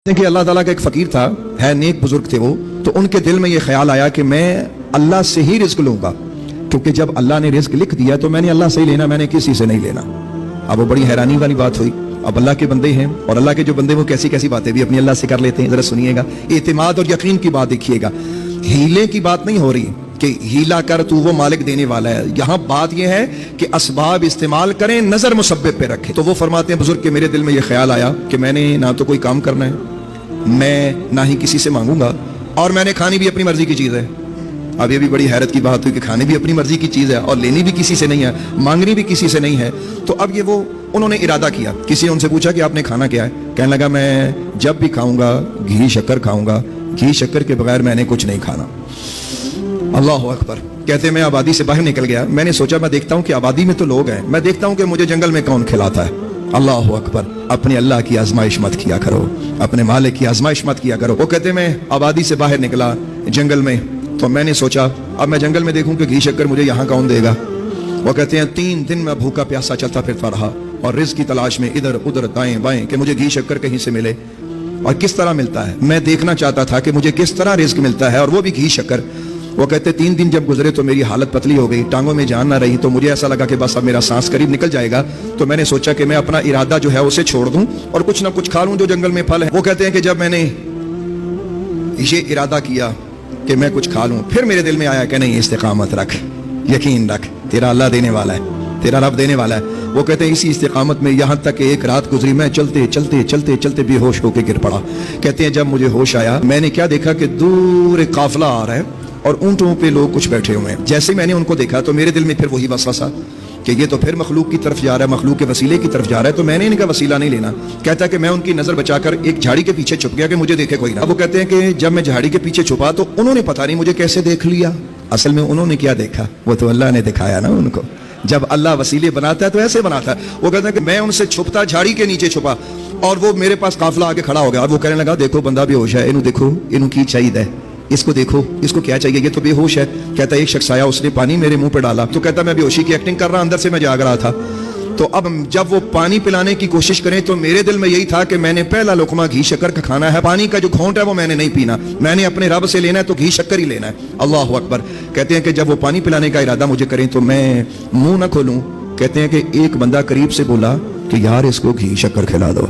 کہ اللہ تعالیٰ کا ایک فقیر تھا, ہے نیک بزرگ تھے وہ, تو ان کے دل میں یہ خیال آیا کہ میں اللہ سے ہی رزق لوں گا, کیونکہ جب اللہ نے رزق لکھ دیا تو میں نے اللہ سے ہی لینا, میں نے کسی سے نہیں لینا. اب وہ بڑی حیرانی والی بات ہوئی. اب اللہ کے بندے ہیں, اور اللہ کے جو بندے وہ کیسی کیسی باتیں بھی اپنی اللہ سے کر لیتے ہیں. ذرا سنیے گا, اعتماد اور یقین کی بات دیکھیے گا. ہیلے کی بات نہیں ہو رہی کہ ہیلا کر تو وہ مالک دینے والا ہے. یہاں بات یہ ہے کہ اسباب استعمال کریں, نظر مسبب پہ رکھیں. تو وہ فرماتے ہیں بزرگ کہ میرے دل میں یہ خیال آیا کہ میں نے نہ تو کوئی کام کرنا ہے, میں نہ ہی کسی سے مانگوں گا, اور میں نے کھانی بھی اپنی مرضی کی چیز ہے. اب یہ بھی بڑی حیرت کی بات ہوئی کہ کھانی بھی اپنی مرضی کی چیز ہے اور لینی بھی کسی سے نہیں ہے, مانگنی بھی کسی سے نہیں ہے. تو اب یہ وہ انہوں نے ارادہ کیا. کسی نے ان سے پوچھا کہ آپ نے کھانا کیا ہے؟ کہنے لگا میں جب بھی کھاؤں گا گھی شکر کھاؤں گا, گھی شکر کے بغیر میں نے کچھ نہیں کھانا. اللہ اکبر. کہتے ہیں میں آبادی سے باہر نکل گیا, میں نے سوچا میں دیکھتا ہوں کہ آبادی میں تو لوگ ہیں, میں دیکھتا ہوں کہ مجھے جنگل میں کون کھلاتا ہے. اللہ اکبر. اپنے اللہ کی آزمائش مت کیا کرو, اپنے مالک کی آزمائش مت کیا کرو. وہ کہتے ہیں میں آبادی سے باہر نکلا جنگل میں, تو میں نے سوچا اب میں جنگل میں دیکھوں کہ گھی شکر مجھے یہاں کون دے گا. وہ کہتے ہیں 3 دن میں بھوکا پیاسا چلتا پھرتا رہا, اور رزق کی تلاش میں ادھر ادھر دائیں بائیں کہ مجھے گھی شکر کہیں سے ملے, اور کس طرح ملتا ہے. میں دیکھنا چاہتا تھا کہ مجھے کس طرح رزق ملتا ہے, اور وہ بھی گھی شکر. وہ کہتے 3 دن جب گزرے تو میری حالت پتلی ہو گئی, ٹانگوں میں جان نہ رہی, تو مجھے ایسا لگا کہ بس اب میرا سانس قریب نکل جائے گا. تو میں نے سوچا کہ میں اپنا ارادہ جو ہے اسے چھوڑ دوں اور کچھ نہ کچھ کھا لوں جو جنگل میں پھل ہے. وہ کہتے ہیں کہ جب میں نے یہ ارادہ کیا کہ میں کچھ کھا لوں, پھر میرے دل میں آیا کہ نہیں, استقامت رکھ, یقین رکھ, تیرا اللہ دینے والا ہے, تیرا رب دینے والا ہے. وہ کہتے ہیں اسی استقامت میں یہاں تک کہ ایک رات گزری, میں چلتے چلتے چلتے چلتے بے ہوش ہو کے گر پڑا. کہتے ہیں جب مجھے ہوش آیا میں نے کیا دیکھا کہ دور ایک قافلہ آ رہا ہے اور اونٹوں پہ لوگ کچھ بیٹھے ہوئے ہیں. جیسے میں نے ان کو دیکھا تو میرے دل میں پھر وہی وسوسہ کہ یہ تو پھر مخلوق کی طرف جا رہا ہے, مخلوق کے وسیلے کی طرف جا رہا ہے, تو میں نے ان کا وسیلہ نہیں لینا. کہتا ہے کہ میں ان کی نظر بچا کر ایک جھاڑی کے پیچھے چھپ گیا کہ مجھے دیکھے کوئی نہ. وہ کہتے ہیں کہ جب میں جھاڑی کے پیچھے چھپا تو انہوں نے پتہ نہیں مجھے کیسے دیکھ لیا. اصل میں انہوں نے کیا دیکھا, وہ تو اللہ نے دکھایا نا ان کو. جب اللہ وسیلے بناتا ہے تو ایسے بناتا ہے. وہ کہتا ہے کہ میں ان سے چھپتا, جھاڑی کے نیچے چھپا, اور وہ میرے پاس قافلہ آ کے کھڑا ہو گیا, اور وہ کہنے لگا دیکھو بندہ بے ہوش ہے, انہوں دیکھو انہوں کی چاہیے, اس کو دیکھو, اس کو کیا چاہیے, یہ تو بے ہوش ہے. کہتا ہے ایک شخص آیا, اس نے پانی میرے منہ پہ ڈالا. تو کہتا میں بے ہوشی کی ایکٹنگ کر رہا, اندر سے میں جاگ رہا تھا. تو اب جب وہ پانی پلانے کی کوشش کریں تو میرے دل میں یہی تھا کہ میں نے پہلا لقمہ گھی شکر کا کھانا ہے, پانی کا جو گھونٹ ہے وہ میں نے نہیں پینا, میں نے اپنے رب سے لینا ہے تو گھی شکر ہی لینا ہے. اللہ اکبر. کہتے ہیں کہ جب وہ پانی پلانے کا ارادہ مجھے کریں تو میں منہ نہ کھولوں. کہتے ہیں کہ ایک بندہ قریب سے بولا کہ یار اس کو گھی شکر کھلا دو.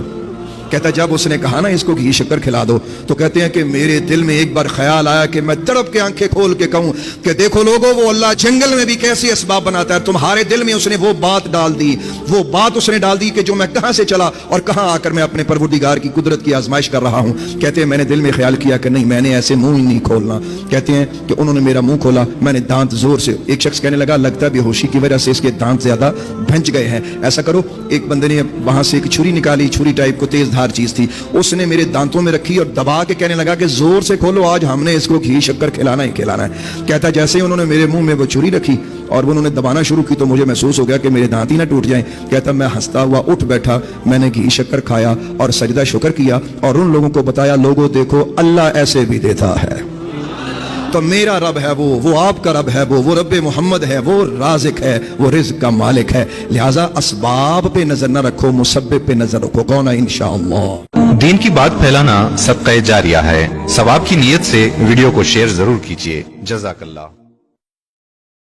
کہتا جب اس نے کہا نا اس کو گھی شکر کھلا دو, تو کہتے ہیں کہ میرے دل میں ایک بار خیال آیا کہ میں تڑپ کے آنکھیں کھول کے کہوں کہ دیکھو لوگوں, وہ اللہ جنگل میں بھی کیسے اسباب بناتا ہے. تمہارے دل میں اس نے وہ بات ڈال دی, وہ بات اس نے ڈال دی کہ جو میں کہاں سے چلا اور کہاں آ کر میں اپنے پروردگار کی قدرت کی آزمائش کر رہا ہوں. کہتے ہیں میں نے دل میں خیال کیا کہ نہیں, میں نے ایسے منہ ہی نہیں کھولنا. کہتے ہیں کہ انہوں نے میرا منہ کھولا, میں نے دانت زور سے, ایک شخص کہنے لگا لگتا ہے بے ہوشی کی وجہ سے اس کے دانت زیادہ بھنج گئے ہیں, ایسا کرو. ایک بندے نے وہاں سے ایک چھری نکالی, چھری ٹائپ کو تیز دھار چیز تھی, اس نے میرے دانتوں میں رکھی اور دبا کے کہنے لگا کہ زور سے کھولو, آج ہم نے اس کو گھی شکر کھلانا ہی کھلانا ہے. کہتا ہے جیسے ہی انہوں نے میرے منہ میں وہ چھری رکھی اور انہوں نے دبانا شروع کی تو مجھے محسوس ہو گیا کہ میرے دانت ہی نہ ٹوٹ جائیں. کہتا میں ہنستا ہوا اٹھ بیٹھا, میں نے گھی شکر کھایا اور سجدہ شکر کیا, اور ان لوگوں کو بتایا لوگوں دیکھو اللہ ایسے بھی دیتا ہے. تو میرا رب ہے وہ آپ کا رب ہے وہ رب محمد ہے, وہ رازق ہے, وہ رزق کا مالک ہے. لہٰذا اسباب پہ نظر نہ رکھو, مسبب پہ نظر رکھو. کون ہے انشاءاللہ. دین کی بات پھیلانا صدقہ جاریہ ہے. ثواب کی نیت سے ویڈیو کو شیئر ضرور کیجیے. جزاک اللہ.